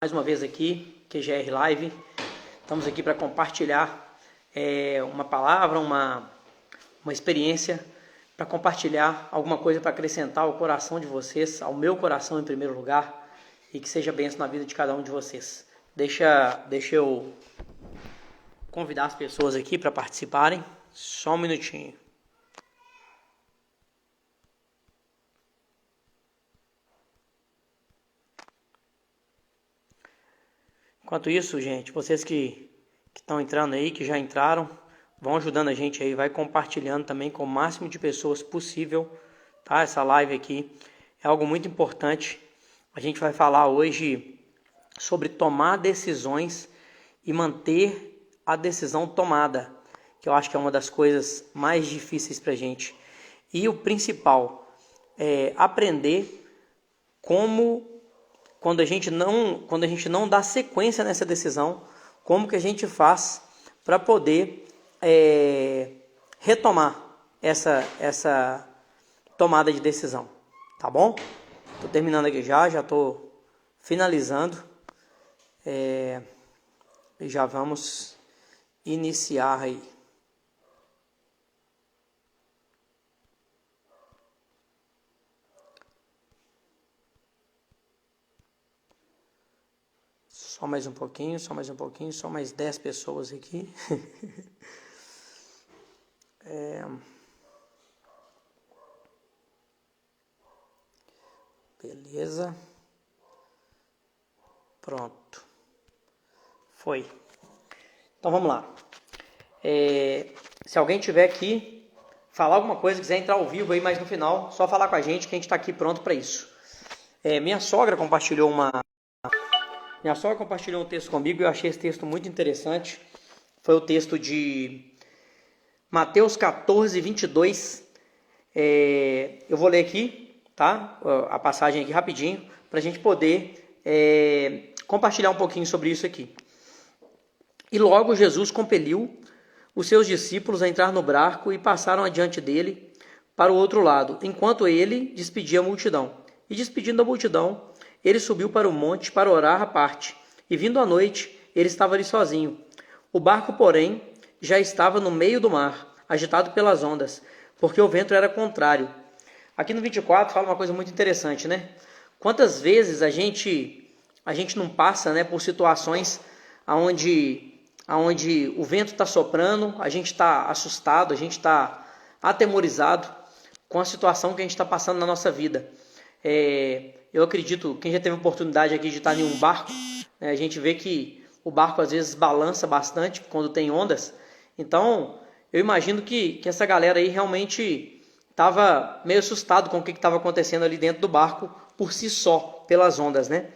Mais uma vez aqui, QGR Live. Estamos aqui para compartilhar uma palavra, uma experiência, para compartilhar alguma coisa para acrescentar ao coração de vocês, ao meu coração em primeiro lugar, e que seja bênção na vida de cada um de vocês. Deixa eu convidar as pessoas aqui para participarem. Só um minutinho. Enquanto isso, gente, vocês que estão entrando aí, que já entraram, vão ajudando a gente aí, vai compartilhando também com o máximo de pessoas possível, tá? Essa live aqui é algo muito importante. A gente vai falar hoje sobre tomar decisões e manter a decisão tomada, que eu acho que é uma das coisas mais difíceis pra gente. E o principal é aprender como quando a gente não dá sequência nessa decisão, como que a gente faz para poder retomar essa tomada de decisão, tá bom? Estou terminando aqui já estou finalizando, e já vamos iniciar aí. Só mais um pouquinho, só mais 10 pessoas aqui. Beleza. Pronto. Foi. Então vamos lá. Se alguém tiver aqui, falar alguma coisa, quiser entrar ao vivo aí, mas no final, só falar com a gente que a gente está aqui pronto para isso. Minha sogra compartilhou um texto comigo e eu achei esse texto muito interessante. Foi o texto de Mateus 14, 22. Eu vou ler aqui, tá? A passagem aqui rapidinho, para a gente poder compartilhar um pouquinho sobre isso aqui. E logo Jesus compeliu os seus discípulos a entrar no barco e passaram adiante dele para o outro lado, enquanto ele despedia a multidão. E despedindo a multidão, ele subiu para o monte para orar à parte, e vindo à noite, ele estava ali sozinho. O barco, porém, já estava no meio do mar, agitado pelas ondas, porque o vento era contrário. Aqui no 24 fala uma coisa muito interessante, né? Quantas vezes a gente não passa, né, por situações onde o vento está soprando, a gente está assustado, a gente está atemorizado com a situação que a gente está passando na nossa vida. Eu acredito, quem já teve oportunidade aqui de estar em um barco, né, a gente vê que o barco às vezes balança bastante quando tem ondas. Então, eu imagino que essa galera aí realmente estava meio assustado com o que estava acontecendo ali dentro do barco por si só, pelas ondas, né?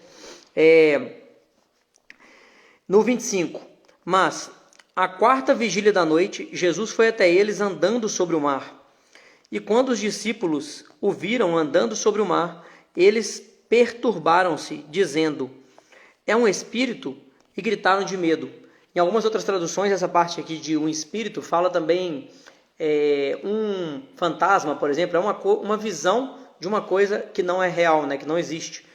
No 25, mas à quarta vigília da noite, Jesus foi até eles andando sobre o mar. E quando os discípulos o viram andando sobre o mar, eles perturbaram-se, dizendo: é um espírito, e gritaram de medo. Em algumas outras traduções, essa parte aqui de um espírito fala também um fantasma, por exemplo, é uma visão de uma coisa que não é real, né, que não existe.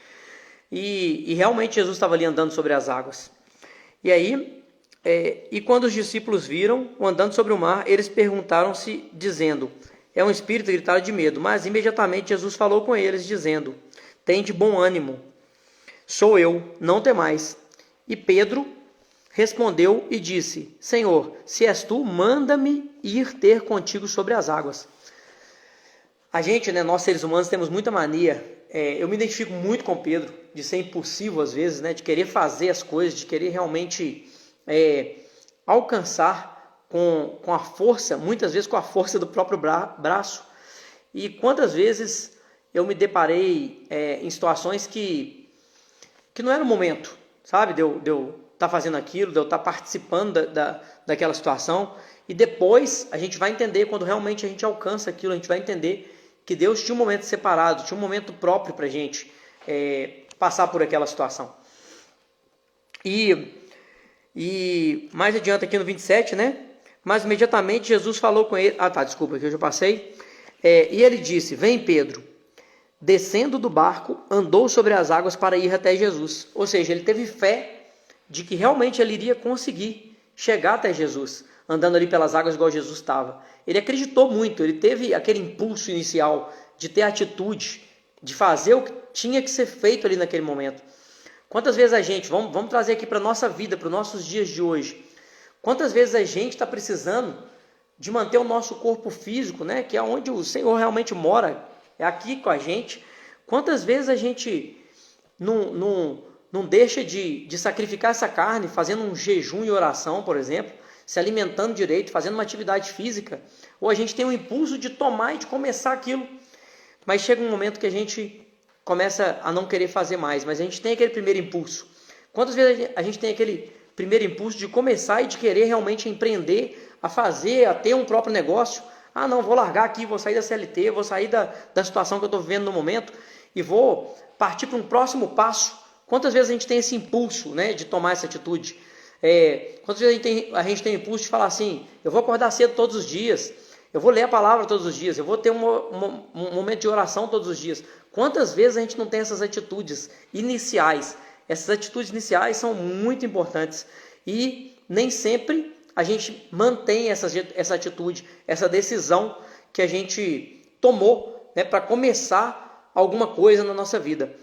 E realmente Jesus estava ali andando sobre as águas. E aí, e quando os discípulos viram o andando sobre o mar, eles perguntaram-se, dizendo: é um espírito, e gritaram de medo. Mas imediatamente Jesus falou com eles, dizendo: tende bom ânimo, sou eu, não temais. E Pedro respondeu e disse: Senhor, se és tu, manda-me ir ter contigo sobre as águas. A gente, né, nós seres humanos, temos muita mania. Eu me identifico muito com Pedro, de ser impulsivo às vezes, né, de querer fazer as coisas, de querer realmente alcançar com a força, muitas vezes com a força do próprio braço. E quantas vezes eu me deparei em situações que não era o momento, sabe, de eu estar fazendo aquilo, de eu estar participando daquela situação. E depois a gente vai entender, quando realmente a gente alcança aquilo, a gente vai entender que Deus tinha um momento separado, tinha um momento próprio para a gente passar por aquela situação. E mais adiante aqui no 27, né? Mas imediatamente Jesus falou com ele. Desculpa, que eu já passei. E ele disse: vem, Pedro, descendo do barco, andou sobre as águas para ir até Jesus. Ou seja, ele teve fé de que realmente ele iria conseguir chegar até Jesus, andando ali pelas águas igual Jesus estava. Ele acreditou muito, ele teve aquele impulso inicial de ter atitude, de fazer o que tinha que ser feito ali naquele momento. Quantas vezes a gente, vamos trazer aqui para a nossa vida, para os nossos dias de hoje, quantas vezes a gente está precisando de manter o nosso corpo físico, né, que é onde o Senhor realmente mora, é aqui com a gente. Quantas vezes a gente não deixa de sacrificar essa carne, fazendo um jejum e oração, por exemplo, se alimentando direito, fazendo uma atividade física, ou a gente tem um impulso de tomar e de começar aquilo, mas chega um momento que a gente começa a não querer fazer mais, mas a gente tem aquele primeiro impulso. Quantas vezes a gente tem aquele primeiro impulso de começar e de querer realmente empreender, a fazer, a ter um próprio negócio? Ah, não, vou largar aqui, vou sair da CLT, vou sair da situação que eu estou vivendo no momento e vou partir para um próximo passo. Quantas vezes a gente tem esse impulso, né, de tomar essa atitude? Quantas vezes a gente tem o impulso de falar assim, eu vou acordar cedo todos os dias, eu vou ler a palavra todos os dias, eu vou ter um momento de oração todos os dias. Quantas vezes a gente não tem essas atitudes iniciais? Essas atitudes iniciais são muito importantes e nem sempre a gente mantém essa atitude, essa decisão que a gente tomou, né, para começar alguma coisa na nossa vida.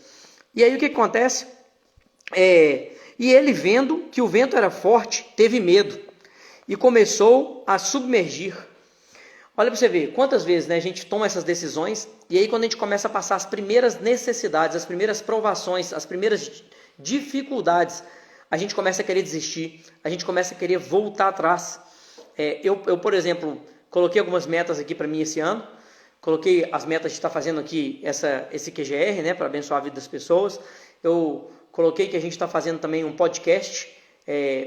E aí o que acontece? E ele, vendo que o vento era forte, teve medo e começou a submergir. Olha para você ver, quantas vezes, né, a gente toma essas decisões e aí quando a gente começa a passar as primeiras necessidades, as primeiras provações, as primeiras dificuldades, a gente começa a querer desistir, a gente começa a querer voltar atrás. Eu, por exemplo, coloquei algumas metas aqui para mim esse ano, coloquei as metas de estar fazendo aqui esse QGR, né, para abençoar a vida das pessoas. Eu coloquei que a gente está fazendo também um podcast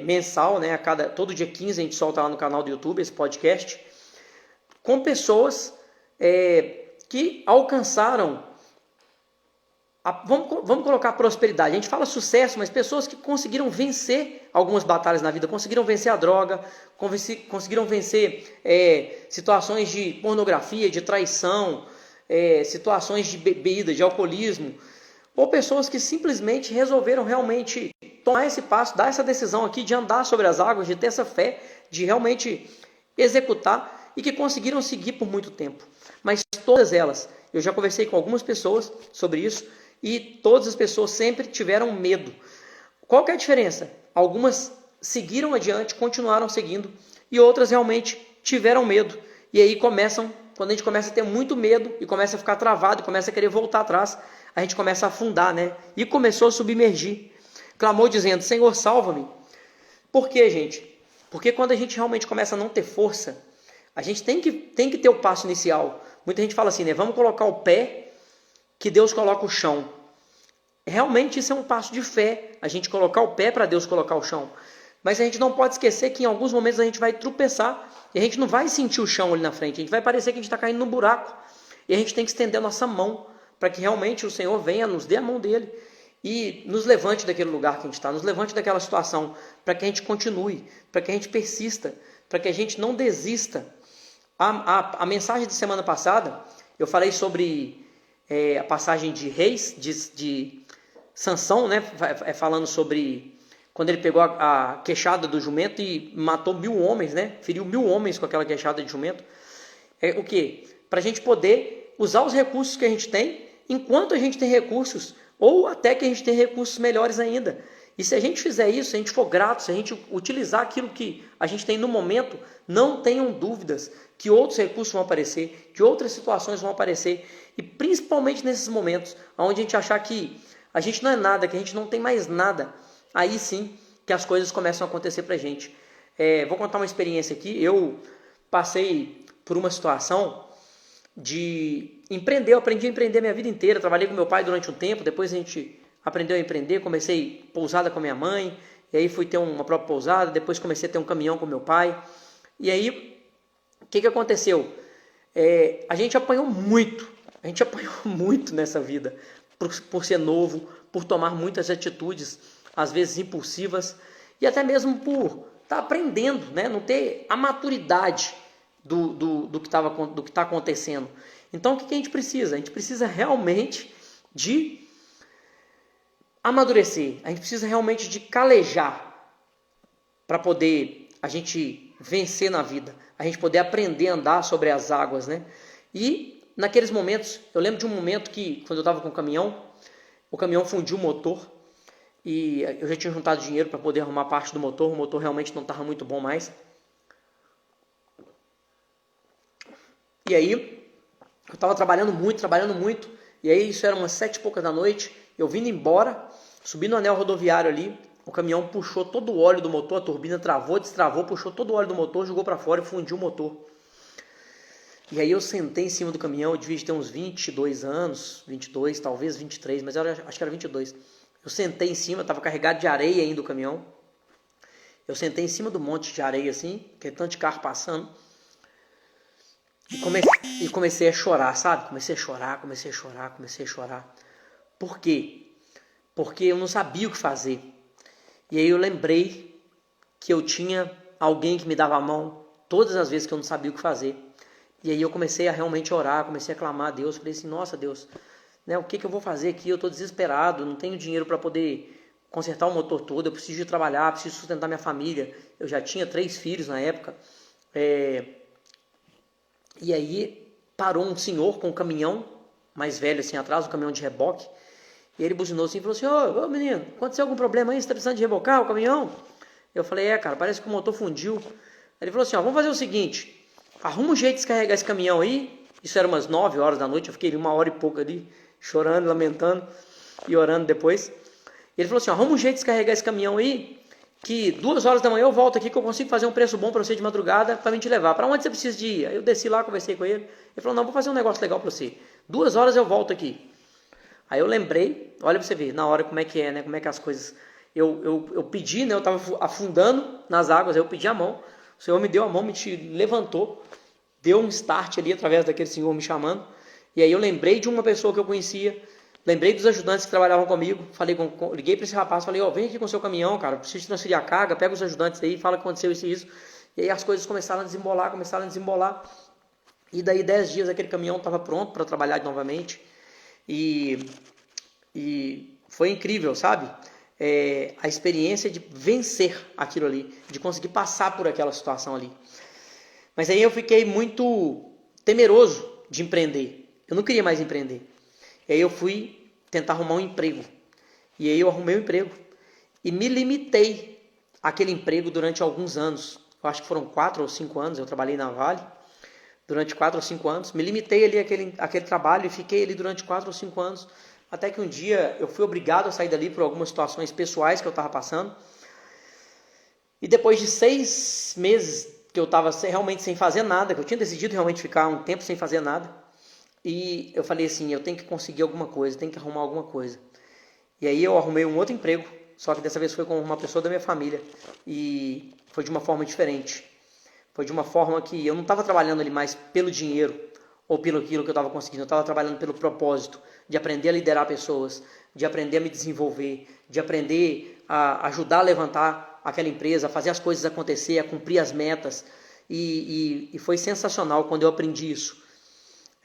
mensal, né, todo dia 15 a gente solta lá no canal do YouTube esse podcast, com pessoas que alcançaram, vamos colocar prosperidade. A gente fala sucesso, mas pessoas que conseguiram vencer algumas batalhas na vida, conseguiram vencer a droga, conseguiram vencer situações de pornografia, de traição, situações de bebida, de alcoolismo, ou pessoas que simplesmente resolveram realmente tomar esse passo, dar essa decisão aqui de andar sobre as águas, de ter essa fé, de realmente executar e que conseguiram seguir por muito tempo. Mas todas elas, eu já conversei com algumas pessoas sobre isso e todas as pessoas sempre tiveram medo. Qual que é a diferença? Algumas seguiram adiante, continuaram seguindo e outras realmente tiveram medo. E aí quando a gente começa a ter muito medo e começa a ficar travado, começa a querer voltar atrás, a gente começa a afundar, né? E começou a submergir. Clamou dizendo, Senhor, salva-me. Por quê, gente? Porque quando a gente realmente começa a não ter força, a gente tem que ter o passo inicial. Muita gente fala assim, né? Vamos colocar o pé, que Deus coloca o chão. Realmente isso é um passo de fé, a gente colocar o pé para Deus colocar o chão. Mas a gente não pode esquecer que em alguns momentos a gente vai tropeçar e a gente não vai sentir o chão ali na frente. A gente vai parecer que a gente está caindo no buraco. E a gente tem que estender a nossa mão para que realmente o Senhor venha, nos dê a mão dele e nos levante daquele lugar que a gente está, nos levante daquela situação, para que a gente continue, para que a gente persista, para que a gente não desista. A mensagem de semana passada, eu falei sobre a passagem de Reis, de Sansão, né, falando sobre quando ele pegou a queixada do jumento e matou 1000 homens, né, feriu 1000 homens com aquela queixada de jumento. O quê? Para a gente poder usar os recursos que a gente tem, enquanto a gente tem recursos, ou até que a gente tem recursos melhores ainda. E se a gente fizer isso, se a gente for grato, se a gente utilizar aquilo que a gente tem no momento, não tenham dúvidas que outros recursos vão aparecer, que outras situações vão aparecer. E principalmente nesses momentos, onde a gente achar que a gente não é nada, que a gente não tem mais nada, aí sim que as coisas começam a acontecer pra gente. Vou contar uma experiência aqui. Eu passei por uma situação de empreender, eu aprendi a empreender minha vida inteira. Trabalhei com meu pai durante um tempo, depois a gente aprendeu a empreender, comecei pousada com a minha mãe, e aí fui ter uma própria pousada, depois comecei a ter um caminhão com meu pai. E aí, o que aconteceu? A gente apanhou muito nessa vida, por ser novo, por tomar muitas atitudes, às vezes impulsivas, e até mesmo por estar aprendendo, né? Não ter a maturidade do que está acontecendo. Então, o que a gente precisa? A gente precisa realmente de amadurecer. A gente precisa realmente de calejar para poder a gente vencer na vida. A gente poder aprender a andar sobre as águas, né? E naqueles momentos, eu lembro de um momento que, quando eu estava com o caminhão fundiu o motor. E eu já tinha juntado dinheiro para poder arrumar parte do motor. O motor realmente não estava muito bom mais. E aí, eu estava trabalhando muito. E aí, isso era umas 7 e poucas da noite. Eu vindo embora, subi no anel rodoviário ali. O caminhão puxou todo o óleo do motor. A turbina travou, destravou, puxou todo o óleo do motor, jogou para fora e fundiu o motor. E aí eu sentei em cima do caminhão. Eu devia ter uns 22 anos, 22, talvez 23, mas acho que era 22. Eu sentei em cima, estava carregado de areia ainda o caminhão. Eu sentei em cima do monte de areia assim, aquele tanto de carro passando. E comecei a chorar, sabe? Comecei a chorar. Por quê? Porque eu não sabia o que fazer. E aí eu lembrei que eu tinha alguém que me dava a mão todas as vezes que eu não sabia o que fazer. E aí eu comecei a realmente orar, comecei a clamar a Deus. Falei assim, nossa Deus, né, o que eu vou fazer aqui? Eu estou desesperado, não tenho dinheiro para poder consertar o motor todo, eu preciso de trabalhar, preciso sustentar minha família. Eu já tinha 3 filhos na época. E aí parou um senhor com um caminhão mais velho assim atrás, um caminhão de reboque. E ele buzinou assim e falou assim, ô menino, aconteceu algum problema aí? Você está precisando de rebocar o caminhão? Eu falei, cara, parece que o motor fundiu. Aí ele falou assim, vamos fazer o seguinte, arruma um jeito de descarregar esse caminhão aí. Isso era umas 9 horas da noite, eu fiquei 1 hora e pouco ali, chorando, lamentando e orando depois. E ele falou assim, arruma um jeito de descarregar esse caminhão aí, que 2 horas da manhã eu volto aqui que eu consigo fazer um preço bom para você de madrugada para mim te levar. Para onde você precisa de ir? Aí eu desci lá, conversei com ele. Ele falou, não, vou fazer um negócio legal para você. 2 horas eu volto aqui. Aí eu lembrei, olha para você ver, na hora como é que é, né? Como é que as coisas... Eu pedi, né? Eu estava afundando nas águas, aí eu pedi a mão. O Senhor me deu a mão, me levantou, deu um start ali através daquele Senhor me chamando. E aí eu lembrei de uma pessoa que eu conhecia, lembrei dos ajudantes que trabalhavam comigo, liguei para esse rapaz, falei, vem aqui com o seu caminhão, cara, preciso transferir a carga, pega os ajudantes aí, fala que aconteceu isso e isso. E aí as coisas começaram a desembolar. E daí 10 dias aquele caminhão estava pronto para trabalhar novamente. E foi incrível, sabe? A experiência de vencer aquilo ali, de conseguir passar por aquela situação ali. Mas aí eu fiquei muito temeroso de empreender. Eu não queria mais empreender. E aí eu fui tentar arrumar um emprego. E aí eu arrumei um emprego. E me limitei àquele emprego durante alguns anos. Eu acho que foram 4 ou 5 anos. Eu trabalhei na Vale durante 4 ou 5 anos. Me limitei ali àquele trabalho e fiquei ali durante 4 ou 5 anos. Até que um dia eu fui obrigado a sair dali por algumas situações pessoais que eu estava passando. E depois de 6 meses que eu estava realmente sem fazer nada, que eu tinha decidido realmente ficar um tempo sem fazer nada, e eu falei assim, eu tenho que conseguir alguma coisa, tenho que arrumar alguma coisa. E aí eu arrumei um outro emprego, só que dessa vez foi com uma pessoa da minha família, e foi de uma forma diferente. Foi de uma forma que eu não estava trabalhando ali mais pelo dinheiro, ou pelo aquilo que eu estava conseguindo, eu estava trabalhando pelo propósito, de aprender a liderar pessoas, de aprender a me desenvolver, de aprender a ajudar a levantar aquela empresa, a fazer as coisas acontecer, a cumprir as metas. E foi sensacional quando eu aprendi isso.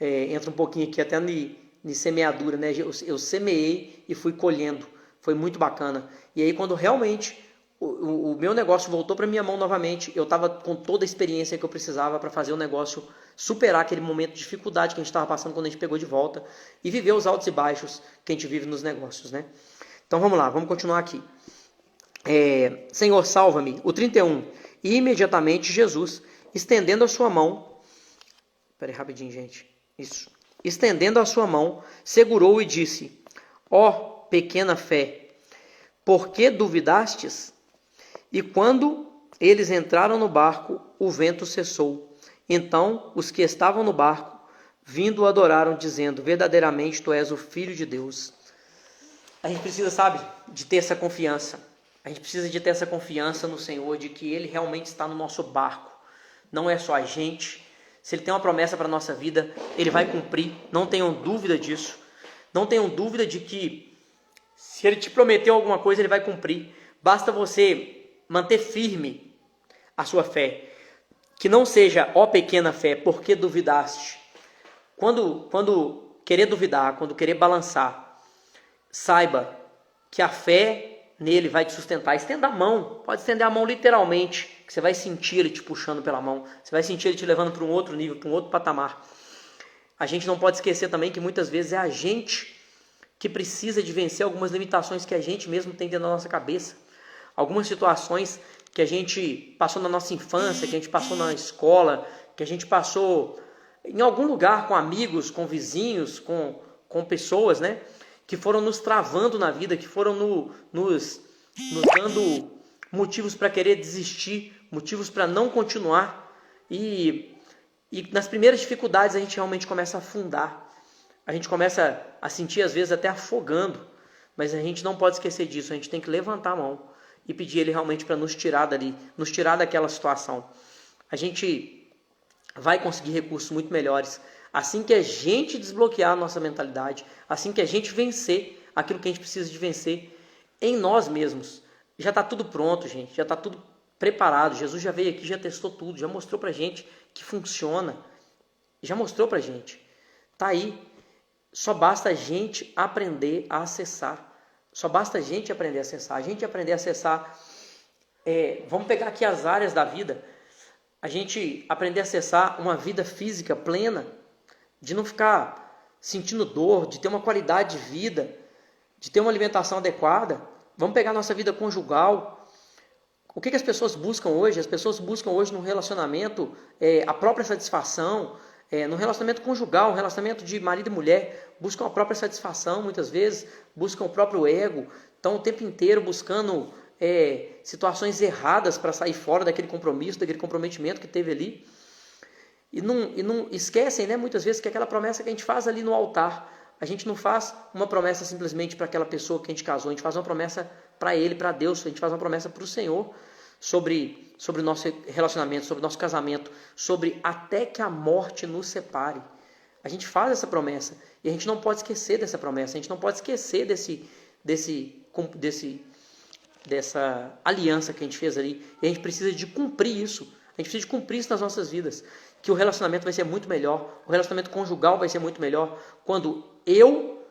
Entra um pouquinho aqui até de semeadura, né? Eu semeei e fui colhendo. Foi muito bacana. E aí quando realmente o meu negócio voltou para minha mão novamente, eu estava com toda a experiência que eu precisava para fazer o negócio superar aquele momento de dificuldade que a gente estava passando quando a gente pegou de volta e viver os altos e baixos que a gente vive nos negócios, né? Então vamos lá, vamos continuar aqui. Senhor, salva-me. O 31. E imediatamente Jesus, estendendo a sua mão... Espera aí rapidinho, gente. Isso. Estendendo a sua mão, segurou e disse, ó pequena fé, por que duvidastes? E quando eles entraram no barco, o vento cessou. Então os que estavam no barco, vindo, o adoraram, dizendo, verdadeiramente tu és o Filho de Deus. A gente precisa, sabe, de ter essa confiança. A gente precisa de ter essa confiança no Senhor, de que Ele realmente está no nosso barco. Não é só a gente. Se Ele tem uma promessa para a nossa vida, Ele vai cumprir. Não tenham dúvida disso. Não tenham dúvida de que se Ele te prometeu alguma coisa, Ele vai cumprir. Basta você manter firme a sua fé. Que não seja, ó pequena fé, por que duvidaste? Quando querer duvidar, quando querer balançar, saiba que a fé nele vai te sustentar. Estenda a mão, pode estender a mão literalmente, que você vai sentir ele te puxando pela mão, você vai sentir ele te levando para um outro nível, para um outro patamar. A gente não pode esquecer também que muitas vezes é a gente que precisa de vencer algumas limitações que a gente mesmo tem dentro da nossa cabeça. Algumas situações que a gente passou na nossa infância, que a gente passou na escola, que a gente passou em algum lugar com amigos, com vizinhos, com pessoas, né? Que foram nos travando na vida, que foram nos dando motivos para querer desistir, motivos para não continuar. E nas primeiras dificuldades a gente realmente começa a afundar. A gente começa a sentir às vezes até afogando. Mas a gente não pode esquecer disso, a gente tem que levantar a mão e pedir ele realmente para nos tirar dali, nos tirar daquela situação. A gente vai conseguir recursos muito melhores assim que a gente desbloquear a nossa mentalidade, assim que a gente vencer aquilo que a gente precisa de vencer em nós mesmos. Já está tudo pronto, gente, já está tudo preparado. Jesus já veio aqui, já testou tudo, já mostrou pra gente que funciona, já mostrou pra gente. Tá aí, só basta a gente aprender a acessar. Só basta a gente aprender a acessar. A gente aprender a acessar, vamos pegar aqui as áreas da vida, a gente aprender a acessar uma vida física plena, de não ficar sentindo dor, de ter uma qualidade de vida, de ter uma alimentação adequada. Vamos pegar a nossa vida conjugal. O que as pessoas buscam hoje? As pessoas buscam hoje no relacionamento a própria satisfação, no relacionamento conjugal, um relacionamento de marido e mulher, buscam a própria satisfação muitas vezes, buscam o próprio ego, estão o tempo inteiro buscando situações erradas para sair fora daquele compromisso, daquele comprometimento que teve ali. E não esquecem, né, muitas vezes, que aquela promessa que a gente faz ali no altar, a gente não faz uma promessa simplesmente para aquela pessoa que a gente casou, a gente faz uma promessa para Ele, para Deus, a gente faz uma promessa para o Senhor sobre o nosso relacionamento, sobre o nosso casamento, sobre até que a morte nos separe. A gente faz essa promessa e a gente não pode esquecer dessa promessa, a gente não pode esquecer dessa aliança que a gente fez ali. E a gente precisa de cumprir isso, a gente precisa de cumprir isso nas nossas vidas, que o relacionamento vai ser muito melhor, o relacionamento conjugal vai ser muito melhor quando eu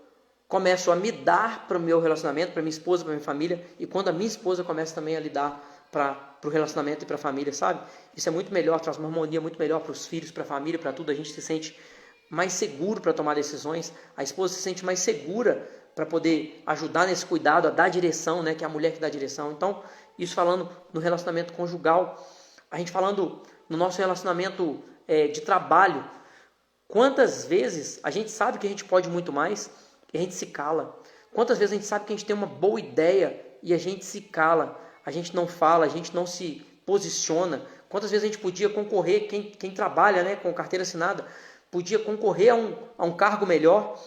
começo a me dar para o meu relacionamento, para minha esposa, para minha família, e quando a minha esposa começa também a lidar para o relacionamento e para a família, sabe? Isso é muito melhor, traz uma harmonia muito melhor para os filhos, para a família, para tudo. A gente se sente mais seguro para tomar decisões, a esposa se sente mais segura para poder ajudar nesse cuidado, a dar direção, né? Que é a mulher que dá direção. Então, isso falando no relacionamento conjugal, a gente falando no nosso relacionamento de trabalho, quantas vezes a gente sabe que a gente pode muito mais e a gente se cala? Quantas vezes a gente sabe que a gente tem uma boa ideia e a gente se cala? A gente não fala, a gente não se posiciona. Quantas vezes a gente podia concorrer, quem trabalha, né, com carteira assinada, podia concorrer a um cargo melhor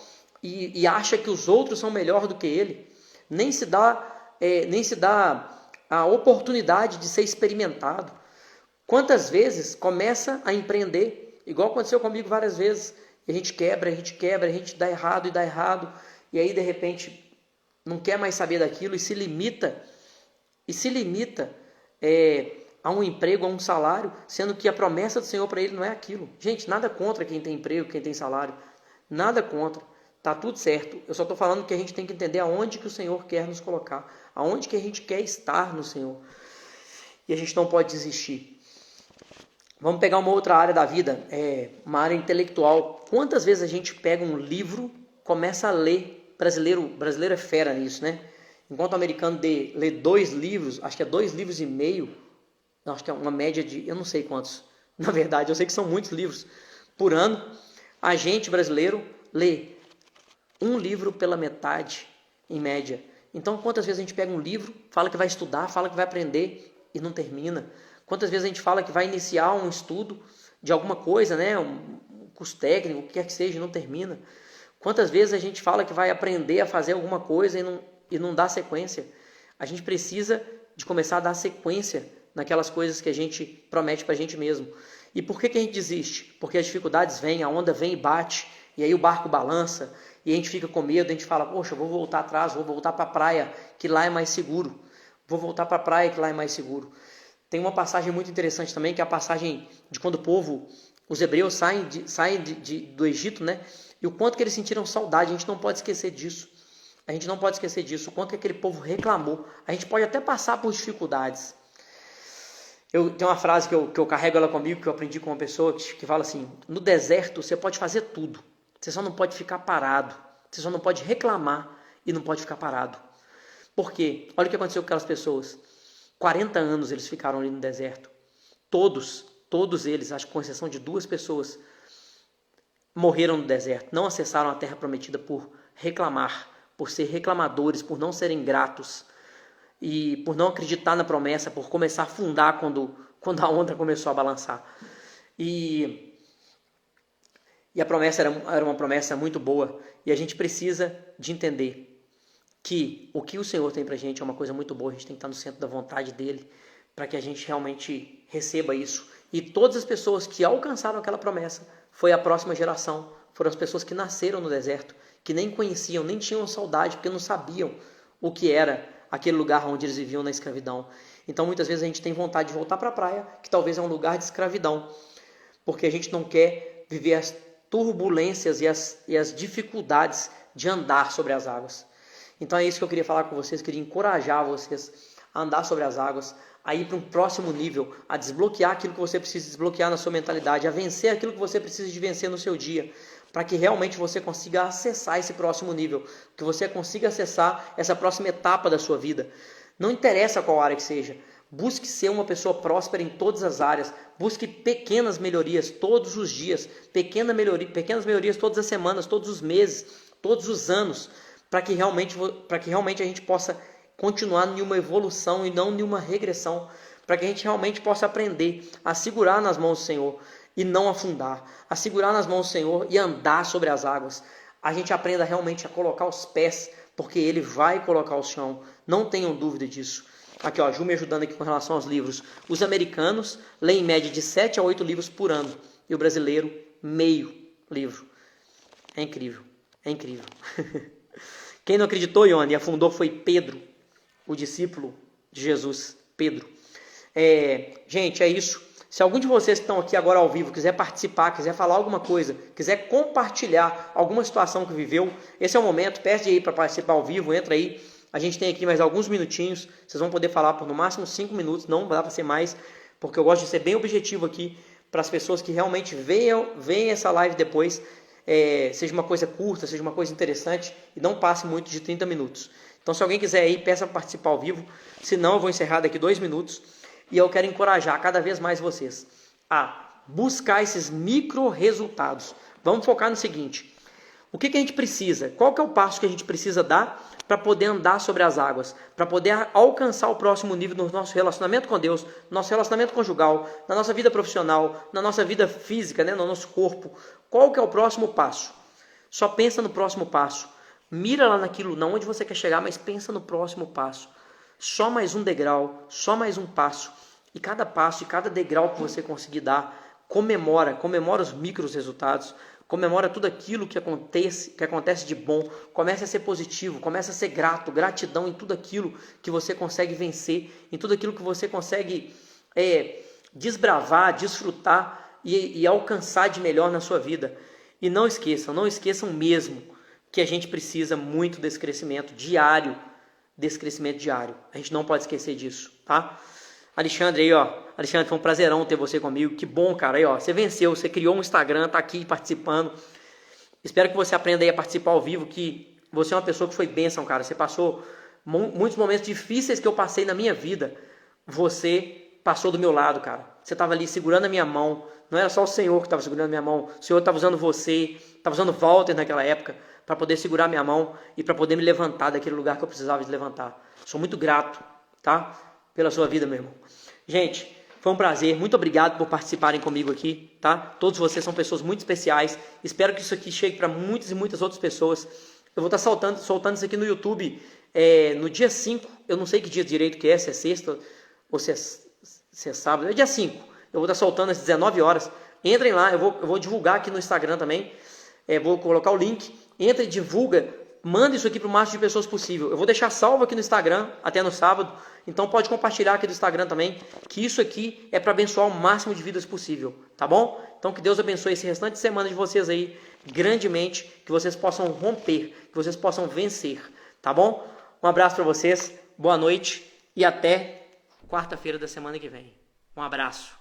e acha que os outros são melhor do que ele. Nem se dá a oportunidade de ser experimentado. Quantas vezes começa a empreender, igual aconteceu comigo várias vezes, e a gente quebra, a gente dá errado, e aí de repente não quer mais saber daquilo e se limita a um emprego, a um salário, sendo que a promessa do Senhor para ele não é aquilo. Gente, nada contra quem tem emprego, quem tem salário, nada contra, tá tudo certo. Eu só estou falando que a gente tem que entender aonde que o Senhor quer nos colocar, aonde que a gente quer estar no Senhor, e a gente não pode desistir. Vamos pegar uma outra área da vida, uma área intelectual. Quantas vezes a gente pega um livro, começa a ler, brasileiro é fera nisso, né? Enquanto o americano lê 2 livros, acho que é 2,5 livros, acho que é uma média de, eu não sei quantos, na verdade, eu sei que são muitos livros por ano, a gente brasileiro lê 1 livro pela metade, em média. Então, quantas vezes a gente pega um livro, fala que vai estudar, fala que vai aprender e não termina? Quantas vezes a gente fala que vai iniciar um estudo de alguma coisa, né, um curso técnico, o que quer que seja, e não termina? Quantas vezes a gente fala que vai aprender a fazer alguma coisa e não dá sequência? A gente precisa de começar a dar sequência naquelas coisas que a gente promete para a gente mesmo. E por que a gente desiste? Porque as dificuldades vêm, a onda vem e bate, e aí o barco balança, e a gente fica com medo, a gente fala, poxa, vou voltar atrás, vou voltar para a praia, que lá é mais seguro. Vou voltar para a praia, que lá é mais seguro. Tem uma passagem muito interessante também, que é a passagem de quando o povo Os hebreus saem do Egito, né? E o quanto que eles sentiram saudade, a gente não pode esquecer disso. A gente não pode esquecer disso, o quanto que aquele povo reclamou. A gente pode até passar por dificuldades. Eu tenho uma frase que eu carrego ela comigo, que eu aprendi com uma pessoa que fala assim: no deserto você pode fazer tudo, você só não pode ficar parado, você só não pode reclamar e não pode ficar parado. Por quê? Olha o que aconteceu com aquelas pessoas. 40 anos eles ficaram ali no deserto. Todos eles, acho que com exceção de 2 pessoas, morreram no deserto. Não acessaram a terra prometida por reclamar, por ser reclamadores, por não serem gratos e por não acreditar na promessa, por começar a afundar quando a onda começou a balançar. E a promessa era uma promessa muito boa, e a gente precisa de entender que o que o Senhor tem pra gente é uma coisa muito boa. A gente tem que estar no centro da vontade dele, para que a gente realmente receba isso. E todas as pessoas que alcançaram aquela promessa foi a próxima geração, foram as pessoas que nasceram no deserto, que nem conheciam, nem tinham saudade, porque não sabiam o que era aquele lugar onde eles viviam na escravidão. Então muitas vezes a gente tem vontade de voltar para a praia, que talvez é um lugar de escravidão, porque a gente não quer viver as turbulências e as dificuldades de andar sobre as águas. Então é isso que eu queria falar com vocês, queria encorajar vocês a andar sobre as águas, a ir para um próximo nível, a desbloquear aquilo que você precisa desbloquear na sua mentalidade, a vencer aquilo que você precisa de vencer no seu dia, para que realmente você consiga acessar esse próximo nível, que você consiga acessar essa próxima etapa da sua vida. Não interessa qual área que seja, busque ser uma pessoa próspera em todas as áreas, busque pequenas melhorias todos os dias, pequenas melhorias todas as semanas, todos os meses, todos os anos, para que realmente a gente possa continuar em uma evolução e não em uma regressão, para que a gente realmente possa aprender a segurar nas mãos do Senhor e não afundar, a segurar nas mãos do Senhor e andar sobre as águas. A gente aprenda realmente a colocar os pés, porque Ele vai colocar o chão, não tenham dúvida disso. Aqui, ó, Ju me ajudando aqui com relação aos livros. Os americanos leem em média de 7 a 8 livros por ano, e o brasileiro, meio livro. É incrível, é incrível. Quem não acreditou, Ione, e afundou foi Pedro, o discípulo de Jesus, Pedro. Gente, é isso. Se algum de vocês que estão aqui agora ao vivo quiser participar, quiser falar alguma coisa, quiser compartilhar alguma situação que viveu, esse é o momento, pede aí para participar ao vivo, entra aí. A gente tem aqui mais alguns minutinhos, vocês vão poder falar por no máximo 5 minutos, não dá para ser mais, porque eu gosto de ser bem objetivo aqui, para as pessoas que realmente veem essa live depois, seja uma coisa curta, seja uma coisa interessante, e não passe muito de 30 minutos. Então, se alguém quiser aí, peça para participar ao vivo, senão eu vou encerrar daqui 2 minutos, e eu quero encorajar cada vez mais vocês a buscar esses micro resultados. Vamos focar no seguinte: o que a gente precisa? Qual que é o passo que a gente precisa dar para poder andar sobre as águas? Para poder alcançar o próximo nível no nosso relacionamento com Deus, no nosso relacionamento conjugal, na nossa vida profissional, na nossa vida física, né, no nosso corpo. Qual que é o próximo passo? Só pensa no próximo passo. Mira lá naquilo, não onde você quer chegar, mas pensa no próximo passo. Só mais um degrau, só mais um passo. E cada passo, e cada degrau que você conseguir dar, comemora os micros resultados, comemora tudo aquilo que acontece de bom, comece a ser positivo, comece a ser grato, gratidão em tudo aquilo que você consegue vencer, em tudo aquilo que você consegue desbravar, desfrutar e alcançar de melhor na sua vida. E não esqueçam mesmo que a gente precisa muito desse crescimento diário, A gente não pode esquecer disso, tá? Alexandre aí, ó. Alexandre, foi um prazerão ter você comigo. Que bom, cara. Aí, ó, você venceu, você criou um Instagram, tá aqui participando. Espero que você aprenda aí a participar ao vivo, que você é uma pessoa que foi bênção, cara. Você passou muitos momentos difíceis que eu passei na minha vida. Você passou do meu lado, cara. Você estava ali segurando a minha mão. Não era só o Senhor que estava segurando a minha mão. O Senhor estava usando você, estava usando Walter naquela época, para poder segurar minha mão e para poder me levantar daquele lugar que eu precisava de levantar. Sou muito grato, tá? Pela sua vida, meu irmão. Gente, foi um prazer. Muito obrigado por participarem comigo aqui, tá? Todos vocês são pessoas muito especiais. Espero que isso aqui chegue para muitas e muitas outras pessoas. Eu vou estar soltando isso aqui no YouTube no dia 5. Eu não sei que dia direito que é, se é sexta ou se é sábado. É dia 5. Eu vou estar soltando às 19 horas. Entrem lá, eu vou divulgar aqui no Instagram também. Vou colocar o link. Entra e divulga manda isso aqui para o máximo de pessoas possível. Eu vou deixar salvo aqui no Instagram até no sábado, então pode compartilhar aqui do Instagram também, que isso aqui é para abençoar o máximo de vidas possível, tá bom? Então que Deus abençoe esse restante de semana de vocês aí grandemente, que vocês possam romper, que vocês possam vencer, tá bom? Um abraço para vocês, boa noite e até quarta-feira da semana que vem. Um abraço.